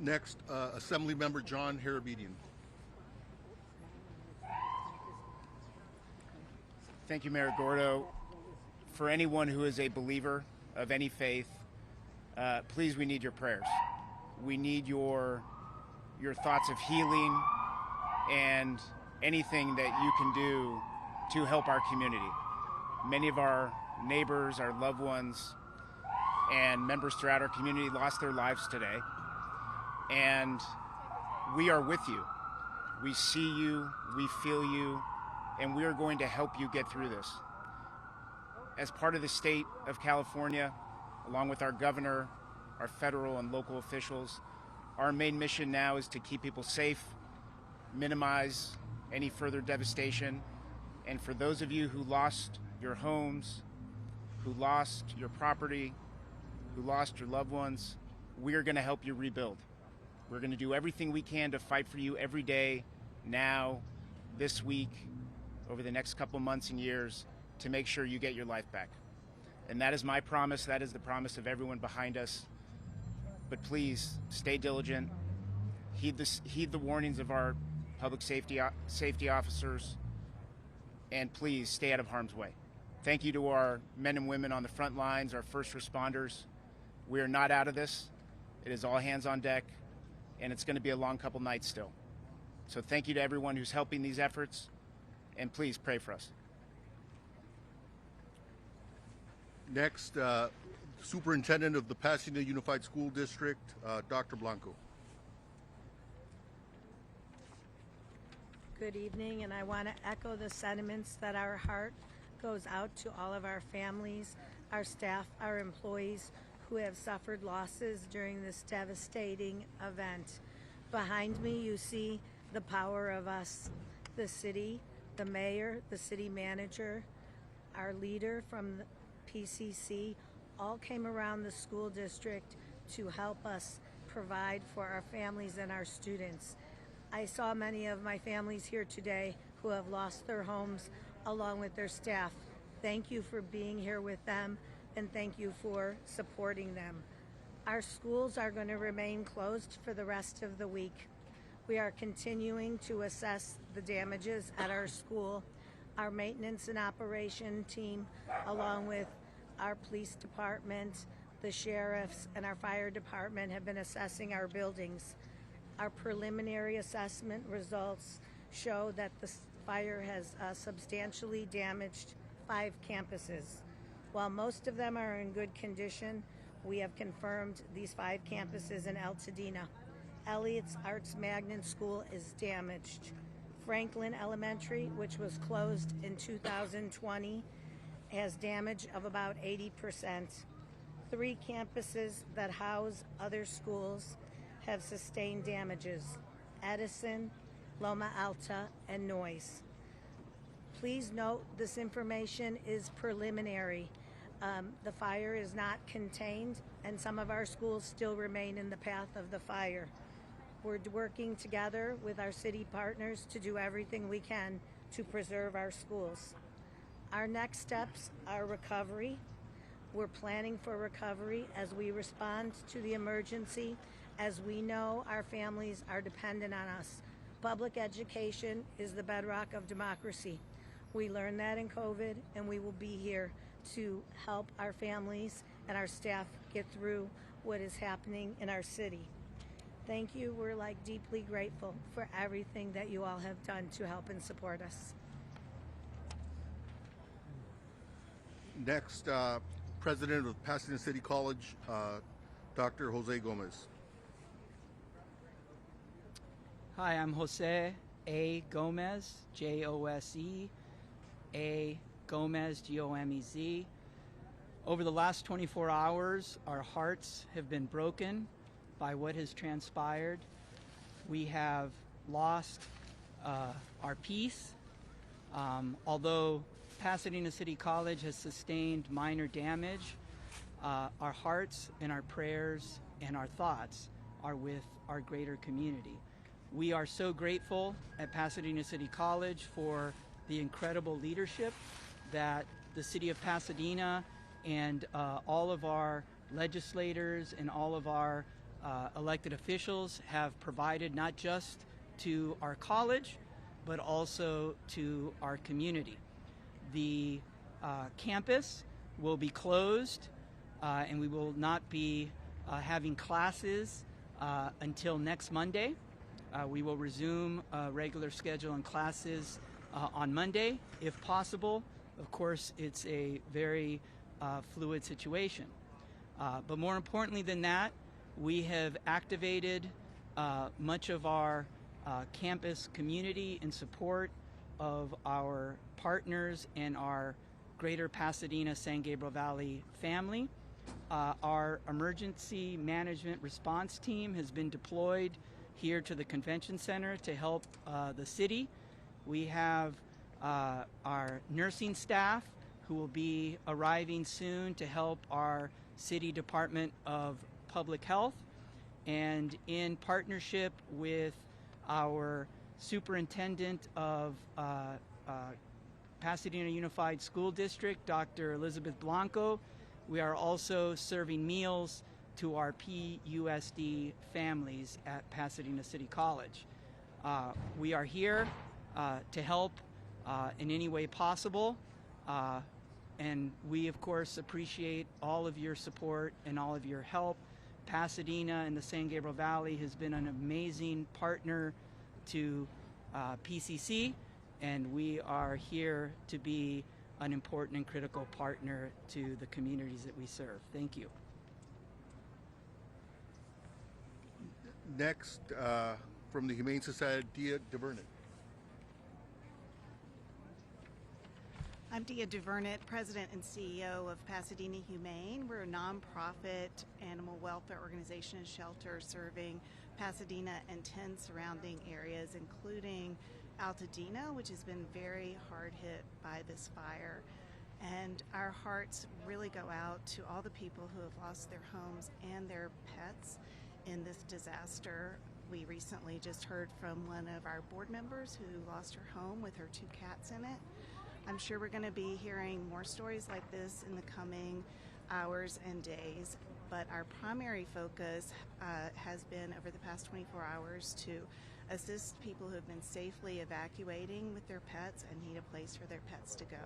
Next, Assemblymember John Harabedian. Thank you, Mayor Gordo. For anyone who is a believer of any faith, please, we need your prayers. We need your thoughts of healing and anything that you can do to help our community. Many of our neighbors, our loved ones, and members throughout our community lost their lives today. And we are with you. We see you, we feel you, and we are going to help you get through this. As part of the state of California, along with our governor, our federal and local officials, our main mission now is to keep people safe, minimize any further devastation, and for those of you who lost your homes, who lost your property, who lost your loved ones, we are going to help you rebuild. We're going to do everything we can to fight for you every day, now, this week, over the next couple months and years, to make sure you get your life back. And that is my promise. That is the promise of everyone behind us. But please, stay diligent. Heed the warnings of our public safety officers. And please, stay out of harm's way. Thank you to our men and women on the front lines, our first responders. We are not out of this. It is all hands on deck. And it's going to be a long couple nights still. So thank you to everyone who's helping these efforts, and please pray for us. Next, Superintendent of the Pasadena Unified School District, Dr. Blanco. Good evening, and I want to echo the sentiments that our heart goes out to all of our families, our staff, our employees who have suffered losses during this devastating event. Behind me, you see the power of us, the city, the mayor, the city manager, our leader from the PCC, all came around the school district to help us provide for our families and our students. I saw many of my families here today who have lost their homes along with their staff. Thank you for being here with them, and thank you for supporting them. Our schools are going to remain closed for the rest of the week. We are continuing to assess the damages at our school. Our maintenance and operation team, along with our police department, the sheriffs, and our fire department have been assessing our buildings. Our preliminary assessment results show that the fire has substantially damaged 5 campuses. While most of them are in good condition, we have confirmed these 5 campuses in Altadena. Elliott's Arts Magnet School is damaged. Franklin Elementary, which was closed in 2020, has damage of about 80%. 3 campuses that house other schools have sustained damages: Edison, Loma Alta, and Noyes. Please note this information is preliminary. The fire is not contained, and some of our schools still remain in the path of the fire. We're working together with our city partners to do everything we can to preserve our schools. Our next steps are recovery. We're planning for recovery as we respond to the emergency, as we know our families are dependent on us. Public education is the bedrock of democracy. We learned that in COVID, and we will be here to help our families and our staff get through what is happening in our city. Thank you. We're deeply grateful for everything that you all have done to help and support us. Next, President of Pasadena City College, Dr. Jose Gomez. Hi, I'm Jose A. Gomez, Jose A. Gomez, Gomez. Over the last 24 hours, our hearts have been broken by what has transpired. We have lost our peace. Although Pasadena City College has sustained minor damage, our hearts and our prayers and our thoughts are with our greater community. We are so grateful at Pasadena City College for the incredible leadership that the city of Pasadena and all of our legislators and all of our elected officials have provided not just to our college, but also to our community. The campus will be closed, and we will not be having classes until next Monday. We will resume regular schedule and classes on Monday, if possible. Of course, it's a very fluid situation. But more importantly than that, we have activated much of our campus community in support of our partners and our greater Pasadena San Gabriel Valley family. Our emergency management response team has been deployed here to the convention center to help the city. We have our nursing staff who will be arriving soon to help our City Department of Public Health, and in partnership with our superintendent of Pasadena Unified School District, Dr. Elizabeth Blanco, we are also serving meals to our PUSD families at Pasadena City College. We are here to help in any way possible, and we of course appreciate all of your support and all of your help. Pasadena and the San Gabriel Valley has been an amazing partner to PCC, and we are here to be an important and critical partner to the communities that we serve. Thank you. Next, from the Humane Society, Dia DeVernit. I'm Dia DeVernit, President and CEO of Pasadena Humane. We're a nonprofit animal welfare organization and shelter serving Pasadena and 10 surrounding areas, including Altadena, which has been very hard hit by this fire. And our hearts really go out to all the people who have lost their homes and their pets in this disaster. We recently just heard from one of our board members who lost her home with her 2 cats in it. I'm sure we're going to be hearing more stories like this in the coming hours and days, but our primary focus has been over the past 24 hours to assist people who have been safely evacuating with their pets and need a place for their pets to go.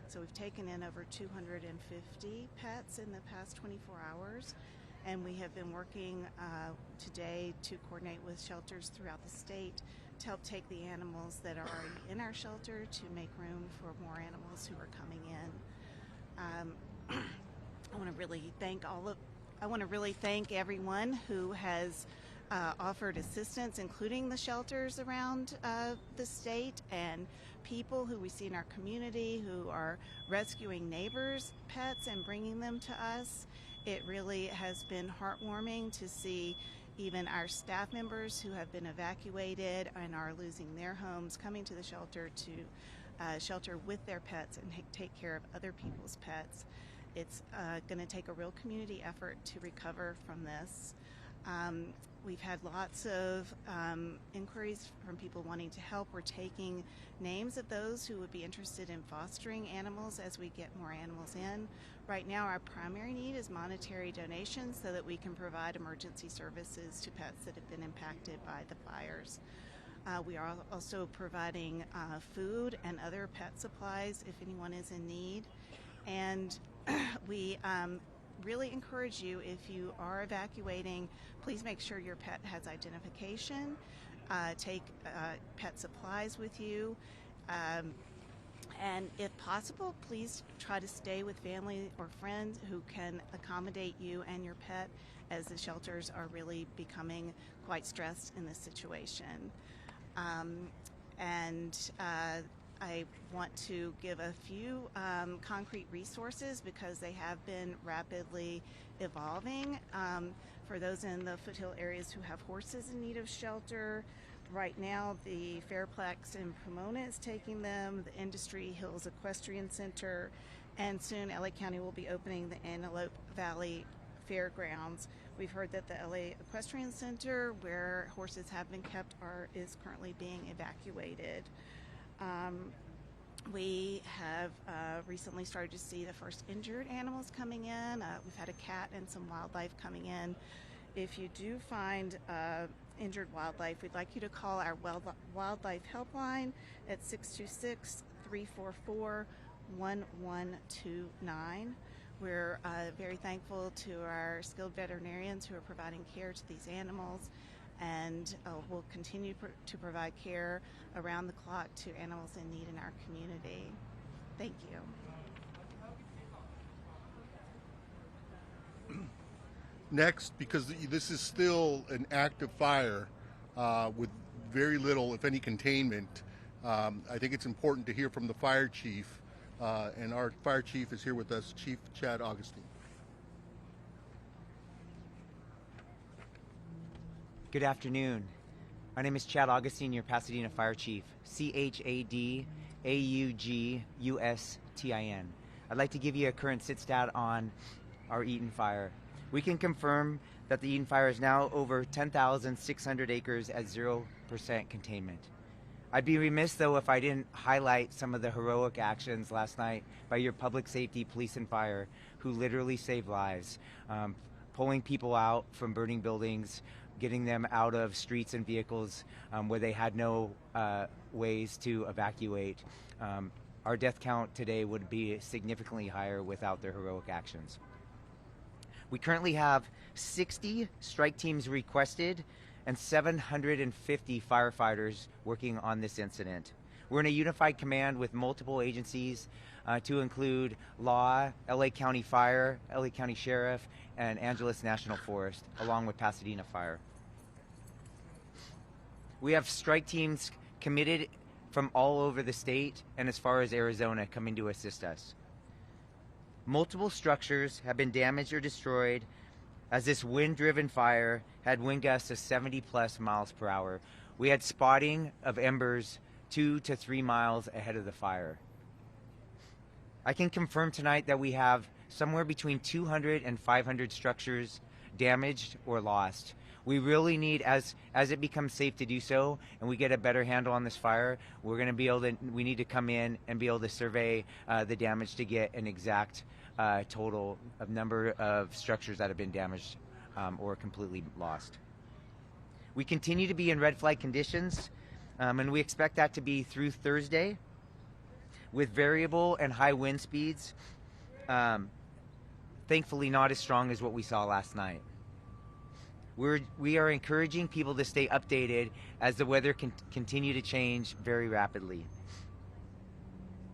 So we've taken in over 250 pets in the past 24 hours, and we have been working today to coordinate with shelters throughout the state to help take the animals that are already in our shelter to make room for more animals who are coming in. I want to really thank everyone who has offered assistance, including the shelters around the state and people who we see in our community who are rescuing neighbors' pets and bringing them to us. It really has been heartwarming to see even our staff members who have been evacuated and are losing their homes coming to the shelter to shelter with their pets and take care of other people's pets. It's going to take a real community effort to recover from this. We've had lots of inquiries from people wanting to help. We're taking names of those who would be interested in fostering animals as we get more animals in. Right now, our primary need is monetary donations so that we can provide emergency services to pets that have been impacted by the fires. We are also providing food and other pet supplies if anyone is in need. And we really encourage you, if you are evacuating, please make sure your pet has identification. Take pet supplies with you. And if possible, please try to stay with family or friends who can accommodate you and your pet, as the shelters are really becoming quite stressed in this situation. I want to give a few concrete resources because they have been rapidly evolving. For those in the foothill areas who have horses in need of shelter, right now the Fairplex in Pomona is taking them, the Industry Hills Equestrian Center, and soon LA County will be opening the Antelope Valley Fairgrounds. We've heard that the LA Equestrian Center, where horses have been kept, is currently being evacuated. We have recently started to see the first injured animals coming in. We've had a cat and some wildlife coming in If you do find injured wildlife, we'd like you to call our wildlife helpline at 626-344-1129. We're very thankful to our skilled veterinarians who are providing care to these animals, and we'll continue to provide care around the clock to animals in need in our community. Thank you. Next, because this is still an active fire with very little, if any, containment, I think it's important to hear from the fire chief, and our fire chief is here with us, Chief Chad Augustine. Good afternoon. My name is Chad Augustine, your Pasadena Fire Chief, ChadAugustin. I'd like to give you a current sit stat on our Eaton fire. We can confirm that the Eaton fire is now over 10,600 acres at 0% containment. I'd be remiss, though, if I didn't highlight some of the heroic actions last night by your public safety, police, and fire, who literally saved lives, pulling people out from burning buildings, getting them out of streets and vehicles where they had no ways to evacuate. Our death count today would be significantly higher without their heroic actions. We currently have 60 strike teams requested and 750 firefighters working on this incident. We're in a unified command with multiple agencies to include Law, LA County Fire, LA County Sheriff, and Angeles National Forest, along with Pasadena Fire. We have strike teams committed from all over the state and as far as Arizona coming to assist us. Multiple structures have been damaged or destroyed as this wind-driven fire had wind gusts of 70+ miles per hour. We had spotting of embers 2 to 3 miles ahead of the fire. I can confirm tonight that we have somewhere between 200 and 500 structures damaged or lost. We really need, as it becomes safe to do so, and we get a better handle on this fire, we need to come in and be able to survey the damage to get an exact total of number of structures that have been damaged or completely lost. We continue to be in red flag conditions, and we expect that to be through Thursday, with variable and high wind speeds, thankfully not as strong as what we saw last night. We are encouraging people to stay updated as the weather can continue to change very rapidly.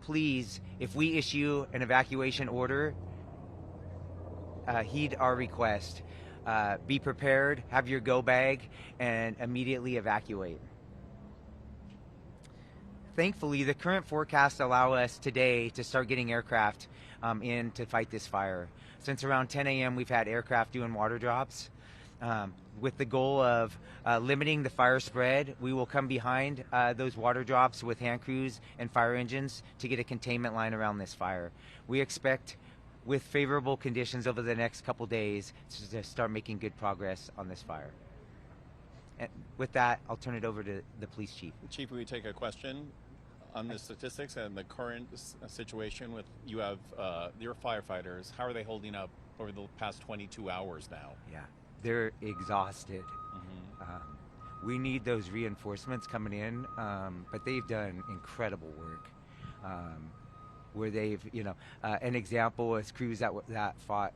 Please, if we issue an evacuation order, heed our request. Be prepared, have your go bag, and immediately evacuate. Thankfully, the current forecasts allow us today to start getting aircraft in to fight this fire. Since around 10 a.m., we've had aircraft doing water drops. With the goal of limiting the fire spread, we will come behind those water drops with hand crews and fire engines to get a containment line around this fire. We expect, with favorable conditions over the next couple days, to start making good progress on this fire. And with that, I'll turn it over to the police chief. Chief, will you take a question on the statistics and the current situation with you have your firefighters? How are they holding up over the past 22 hours now? Yeah. They're exhausted. We need those reinforcements coming in, but they've done incredible work. Where they've, an example is crews that fought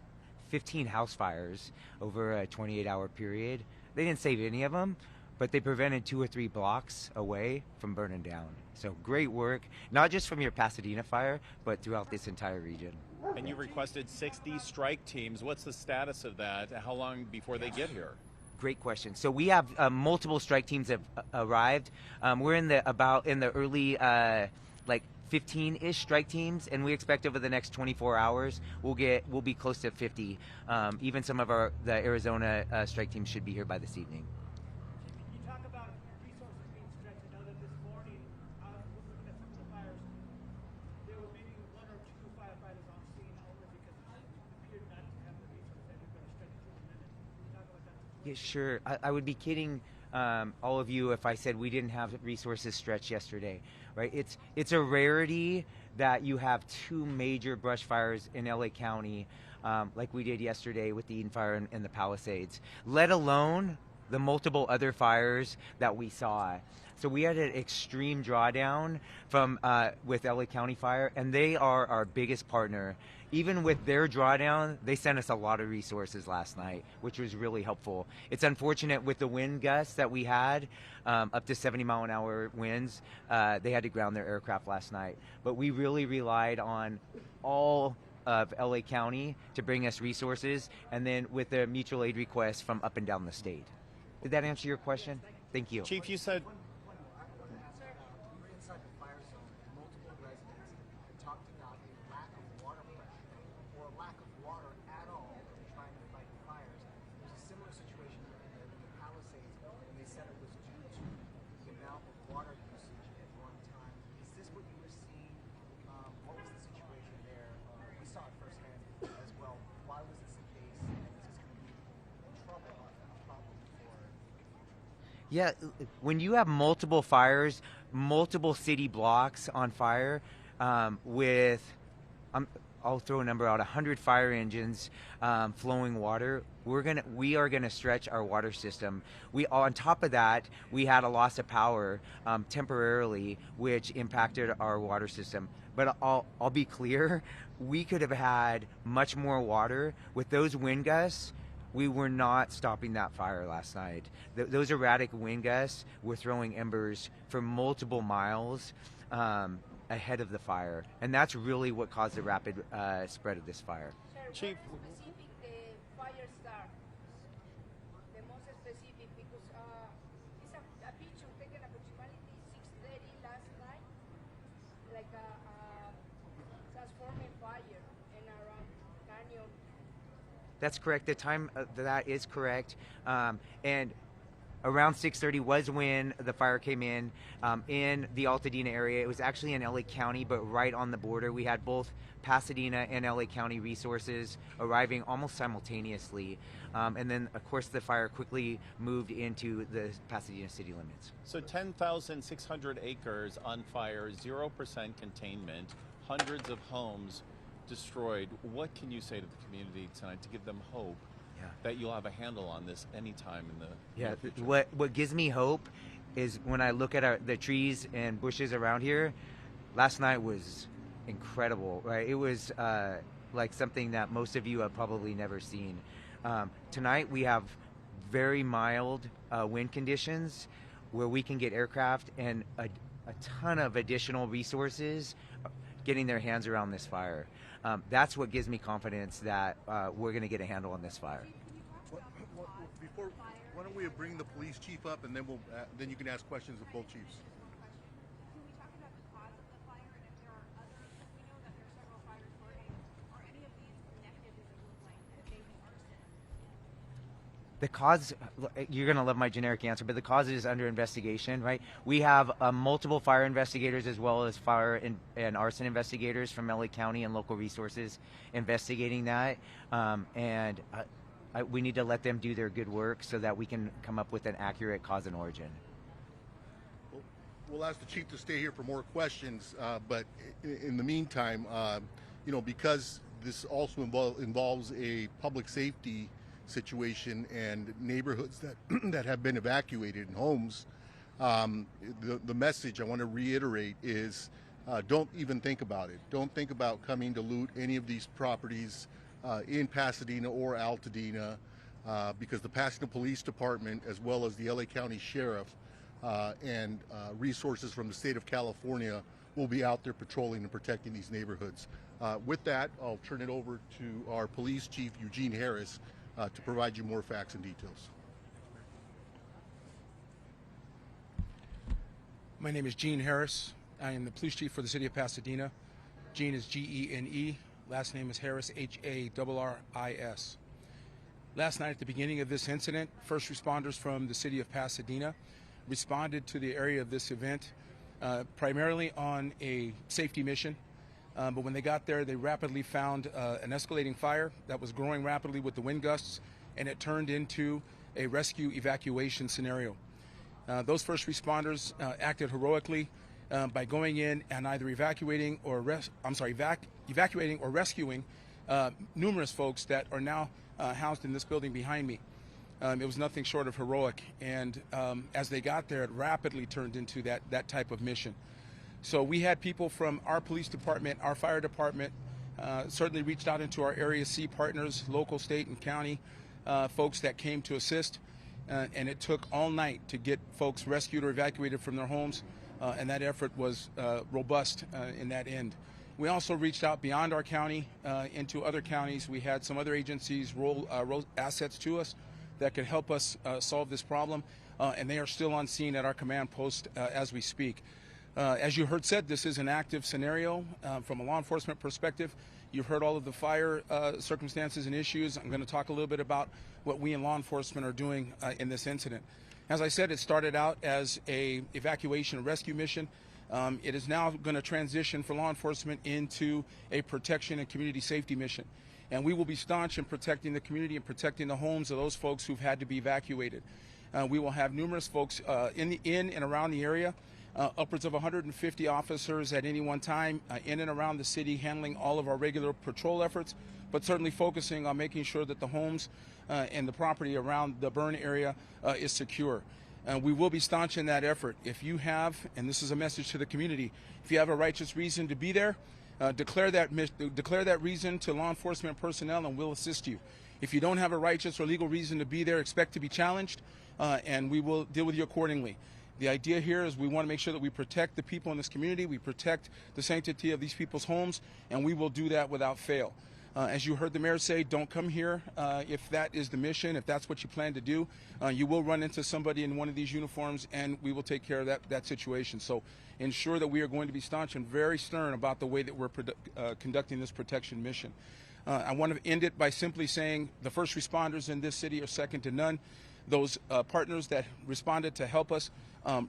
15 house fires over a 28-hour period. They didn't save any of them, but they prevented 2 or 3 blocks away from burning down. So great work, not just from your Pasadena fire, but throughout this entire region. And you requested 60 strike teams. What's the status of that? How long before they get here? Great question. So we have multiple strike teams have arrived. We're in the early 15-ish strike teams, and we expect over the next 24 hours we'll be close to 50. Even some of the Arizona strike teams should be here by this evening. Can you talk about resources being stretched? I know that this morning, looking at some of the fires, there were maybe 1 or 2 firefighters on scene only because it appeared not to have the resources that you're going to stretch to in a minute. Can you talk about that? Yeah, sure. I would be kidding all of you if I said we didn't have resources stretched yesterday, right? It's a rarity that you have 2 major brush fires in LA County like we did yesterday with the Eden Fire in the Palisades, let alone the multiple other fires that we saw. So we had an extreme drawdown from with LA County Fire, and they are our biggest partner. Even with their drawdown, they sent us a lot of resources last night, which was really helpful. It's unfortunate with the wind gusts that we had, up to 70-mile-an-hour winds, they had to ground their aircraft last night. But we really relied on all of LA County to bring us resources, and then with the mutual aid requests from up and down the state. Did that answer your question? Thank you. Chief, you said Inside the fire zone, multiple residents have talked about a lack of water pressure or a lack of water at all in trying to fight fires. There's a similar situation in the Palisades, and they said it was due to the amount of water usage at one time. Is this what you were seeing? What was the situation there? We saw it firsthand as well. Why was this the case? And is this going to be a problem for? Yeah, when you have multiple fires, multiple city blocks on fire, with, I'll throw a number out, 100 fire engines flowing water, we are gonna stretch our water system. On top of that, we had a loss of power temporarily, which impacted our water system. But I'll be clear, we could have had much more water with those wind gusts. We were not stopping that fire last night. Those erratic wind gusts were throwing embers for multiple miles ahead of the fire. And that's really what caused the rapid spread of this fire. Chief, Specific the fire start, the most specific, because it's a picture taken approximately 6:30 last night, like a transforming fire in around Canyon. That's correct. The time that is correct. And around 6:30 was when the fire came in the Altadena area. It was actually in LA County, but right on the border. We had both Pasadena and LA County resources arriving almost simultaneously. And then, of course, the fire quickly moved into the Pasadena city limits. so 10,600 acres on fire, 0% containment, hundreds of homes destroyed. What can you say to the community tonight to give them hope that you'll have a handle on this anytime in the near future? What gives me hope is when I look at the trees and bushes around here. Last night was incredible, right? It was like something that most of you have probably never seen. Tonight we have very mild wind conditions where we can get aircraft and a ton of additional resources getting their hands around this fire. That's what gives me confidence that we're going to get a handle on this fire. Before, why don't we bring the police chief up, and then then you can ask questions of both chiefs. Can we talk about the cause of the fire and if there are others? We know that there are several fires burning. Are any of these connected, does it look like, to maybe arson? The cause, you're going to love my generic answer, but the cause is under investigation, right? We have multiple fire investigators as well as fire and arson investigators from LA County and local resources investigating that. We need to let them do their good work so that we can come up with an accurate cause and origin. We'll ask the chief to stay here for more questions, but in the meantime, because this also involves a public safety situation and neighborhoods that have been evacuated and homes, the message I want to reiterate is don't even think about it. Don't think about coming to loot any of these properties in Pasadena or Altadena, because the Pasadena Police Department, as well as the LA County Sheriff and resources from the state of California, will be out there patrolling and protecting these neighborhoods. With that, I'll turn it over to our police chief, Eugene Harris, to provide you more facts and details. My name is Gene Harris. I am the police chief for the city of Pasadena. Gene is Gene. Last name is Harris, Harris. Last night at the beginning of this incident, first responders from the city of Pasadena responded to the area of this event primarily on a safety mission. But when they got there, they rapidly found an escalating fire that was growing rapidly with the wind gusts, and it turned into a rescue evacuation scenario. Those first responders acted heroically by going in and either evacuating or rescuing numerous folks that are now housed in this building behind me. It was nothing short of heroic, and as they got there, it rapidly turned into that type of mission. So we had people from our police department, our fire department, certainly reached out into our Area C partners, local, state, and county folks that came to assist, and it took all night to get folks rescued or evacuated from their homes, and that effort was robust in that end. We also reached out beyond our county into other counties. We had some other agencies roll assets to us that could help us solve this problem, and they are still on scene at our command post as we speak. As you heard said, this is an active scenario from a law enforcement perspective. You've heard all of the fire circumstances and issues. I'm going to talk a little bit about what we in law enforcement are doing in this incident. As I said, it started out as a evacuation and rescue mission. It is now going to transition for law enforcement into a protection and community safety mission. And we will be staunch in protecting the community and protecting the homes of those folks who've had to be evacuated. We will have numerous folks in and around the area, upwards of 150 officers at any one time in and around the city handling all of our regular patrol efforts, but certainly focusing on making sure that the homes and the property around the burn area is secure. We will be staunch in that effort. If you have, and this is a message to the community, if you have a righteous reason to be there, declare that reason to law enforcement personnel and we'll assist you. If you don't have a righteous or legal reason to be there, expect to be challenged and we will deal with you accordingly. The idea here is we want to make sure that we protect the people in this community, we protect the sanctity of these people's homes, and we will do that without fail. As you heard the mayor say, don't come here if that is the mission, if that's what you plan to do. You will run into somebody in one of these uniforms and we will take care of that situation. So ensure that we are going to be staunch and very stern about the way that we're conducting this protection mission. I want to end it by simply saying the first responders in this city are second to none. Those partners that responded to help us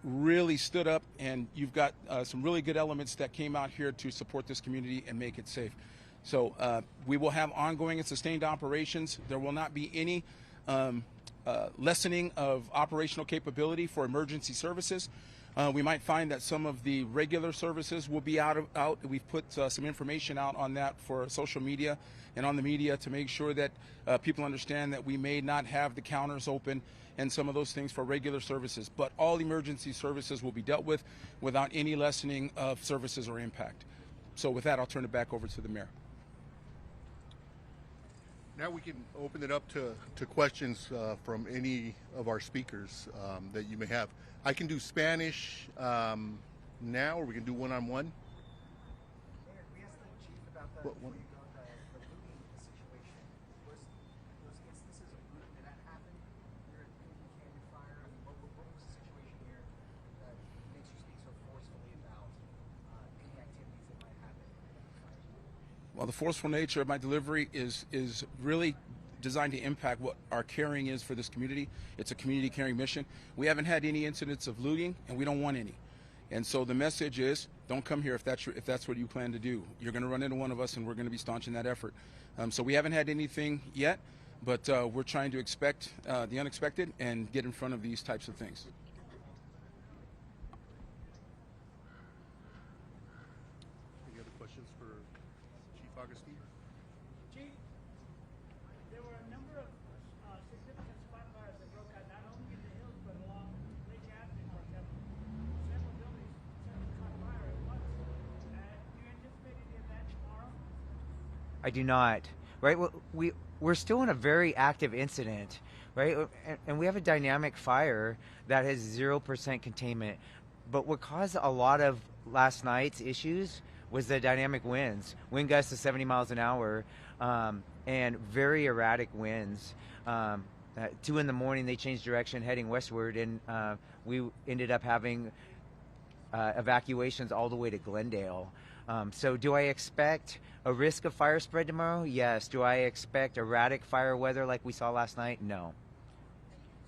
really stood up, and you've got some really good elements that came out here to support this community and make it safe. So we will have ongoing and sustained operations. There will not be any lessening of operational capability for emergency services. We might find that some of the regular services will be out. We've put some information out on that for social media and on the media to make sure that people understand that we may not have the counters open and some of those things for regular services. But all emergency services will be dealt with without any lessening of services or impact. So with that, I'll turn it back over to the mayor. Now we can open it up to questions from any of our speakers that you may have. I can do Spanish now, or we can do one-on-one. Mayor, we asked the chief about the looting situation. Was instances of looting, did that happen here at the Union Canyon Fire? I mean, what was the situation here that makes you speak so forcefully about any activities that might happen at the fire? Well, the forceful nature of my delivery is really designed to impact what our caring is for this community. It's a community caring mission. We haven't had any incidents of looting, and we don't want any. And so the message is, don't come here if that's what you plan to do. You're going to run into one of us, and we're going to be staunch in that effort. So we haven't had anything yet, but we're trying to expect the unexpected and get in front of these types of things. Any other questions for Chief Augustine? Chief, there were a number of significant spot fires that broke out not only in the hills but along Lake Avenue, for example. Several buildings caught fire at once. Do you anticipate any of that tomorrow? I do not. Right? We're still in a very active incident, right? And we have a dynamic fire that has 0% containment. But what caused a lot of last night's issues was the dynamic winds, wind gusts of 70 miles an hour, and very erratic winds. At 2 in the morning, they changed direction heading westward, and we ended up having evacuations all the way to Glendale. So do I expect a risk of fire spread tomorrow? Yes. Do I expect erratic fire weather like we saw last night? No.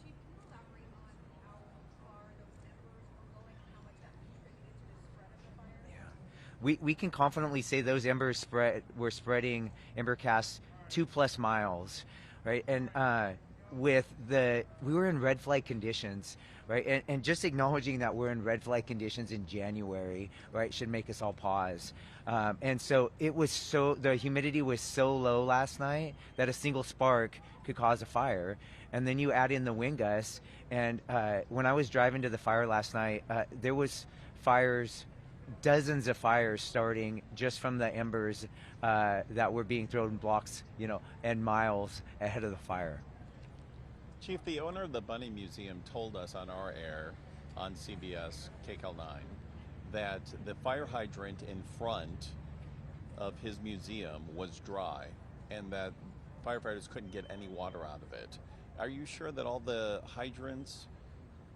Chief, can you elaborate on how far those embers were going and how much that contributed to the spread of the fire? Yeah. We can confidently say those embers were spreading ember casts 2+ miles, right? And we were in red flag conditions, right? And just acknowledging that we're in red flag conditions in January, right, should make us all pause. And so the humidity was so low last night that a single spark could cause a fire. And then you add in the wind gusts. And when I was driving to the fire last night, there was dozens of fires starting just from the embers that were being thrown blocks, and miles ahead of the fire. Chief, the owner of the Bunny Museum told us on our air on CBS KCAL 9 that the fire hydrant in front of his museum was dry and that firefighters couldn't get any water out of it. Are you sure that all the hydrants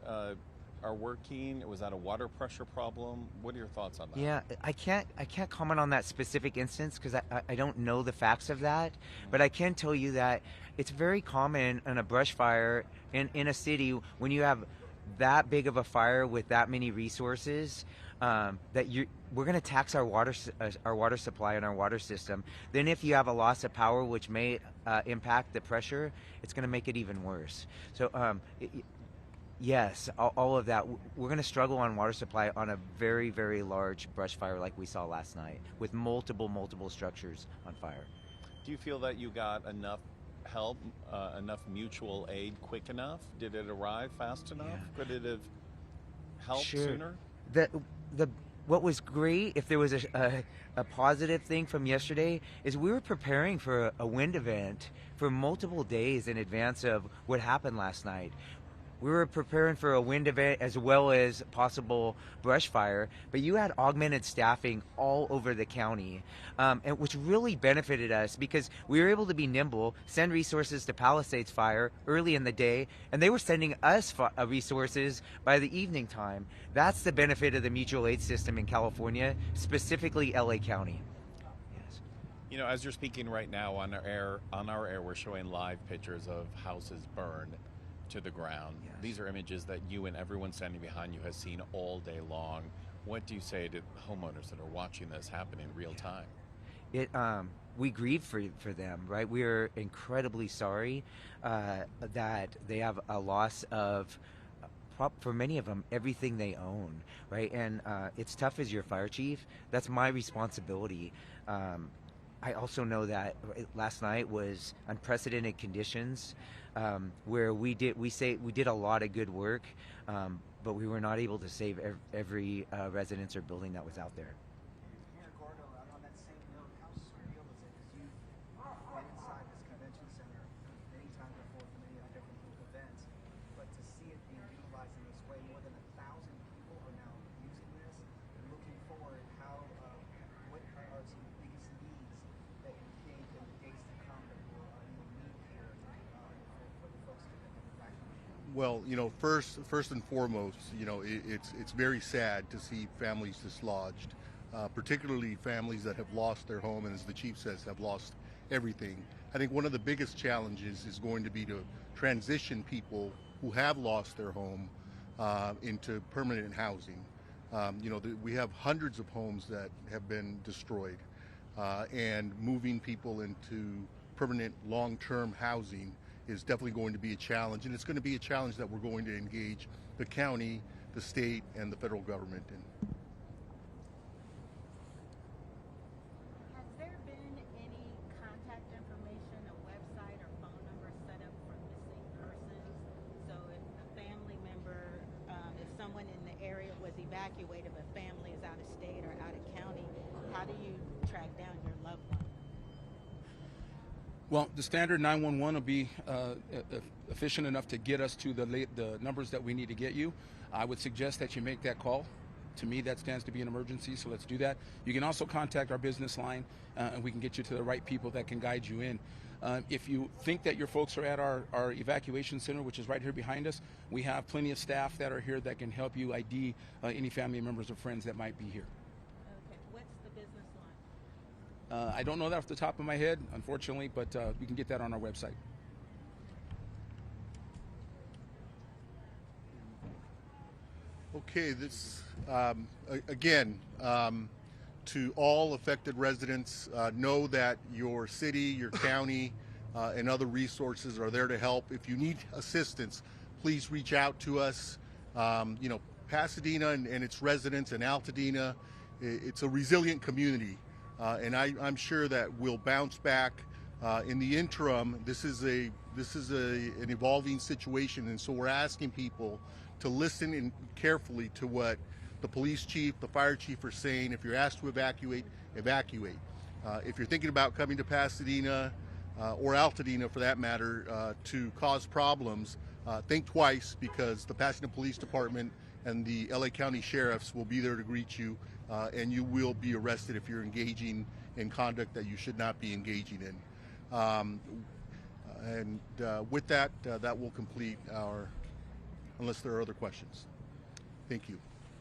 are working? Was that a water pressure problem? What are your thoughts on that? Yeah, I can't comment on that specific instance because I don't know the facts of that, but I can tell you that it's very common in a brush fire in a city when you have that big of a fire with that many resources that we're going to tax our water supply and our water system. Then if you have a loss of power, which may impact the pressure, it's going to make it even worse. So yes, all of that. We're going to struggle on water supply on a very, very large brush fire like we saw last night with multiple structures on fire. Do you feel that you got enough help, enough mutual aid quick enough? Did it arrive fast enough? Yeah. Could it have helped sooner? What was great, if there was a positive thing from yesterday, is we were preparing for a wind event for multiple days in advance of what happened last night. We were preparing for a wind event as well as possible brush fire, but you had augmented staffing all over the county, and which really benefited us because we were able to be nimble, send resources to Palisades Fire early in the day, and they were sending us resources by the evening time. That's the benefit of the mutual aid system in California, specifically LA County. Yes. As you're speaking right now on our air, we're showing live pictures of houses burned to the ground. Yes. These are images that you and everyone standing behind you has seen all day long. What do you say to homeowners that are watching this happen in real time? We grieve for them, right? We are incredibly sorry that they have a loss of, for many of them, everything they own, right? And it's tough as your fire chief. That's my responsibility. I also know that last night was unprecedented conditions where we did a lot of good work, but we were not able to save every residence or building that was out there. Mayor Gordo, on that same note, how surreal is it? Because you've been inside this convention center many times before for many other different group events, but to see it being utilized in this way, more than 1,000 people are now using this. And looking forward, what are some of the biggest needs that you think in the days to come that you will need here for the folks to evacuate? Well, first and foremost, it's very sad to see families dislodged, particularly families that have lost their home and, as the chief says, have lost everything. I think one of the biggest challenges is going to be to transition people who have lost their home into permanent housing. We have hundreds of homes that have been destroyed, and moving people into permanent long-term housing is definitely going to be a challenge, and it's going to be a challenge that we're going to engage the county, the state, and the federal government in. Has there been any contact information, a website or phone number set up for missing persons? So if a family member, if someone in the area was evacuated, but family is out of state or out of county, how do you track down your loved one? Well, the standard 911 will be efficient enough to get us to the numbers that we need to get you. I would suggest that you make that call. To me, that stands to be an emergency, so let's do that. You can also contact our business line, and we can get you to the right people that can guide you in. If you think that your folks are at our evacuation center, which is right here behind us, we have plenty of staff that are here that can help you ID any family members or friends that might be here. Okay, what's the business line? I don't know that off the top of my head, unfortunately, but we can get that on our website. Okay, this again, to all affected residents, know that your city, your county, and other resources are there to help. If you need assistance, please reach out to us. Pasadena and its residents and Altadena, it's a resilient community, and I'm sure that we'll bounce back. In the interim, this is an evolving situation, and so we're asking people to listen in carefully to what the police chief, the fire chief are saying. If you're asked to evacuate, evacuate. If you're thinking about coming to Pasadena or Altadena, for that matter, to cause problems, think twice, because the Pasadena Police Department and the LA County Sheriffs will be there to greet you, and you will be arrested if you're engaging in conduct that you should not be engaging in. With that, that will complete our, unless there are other questions. Thank you.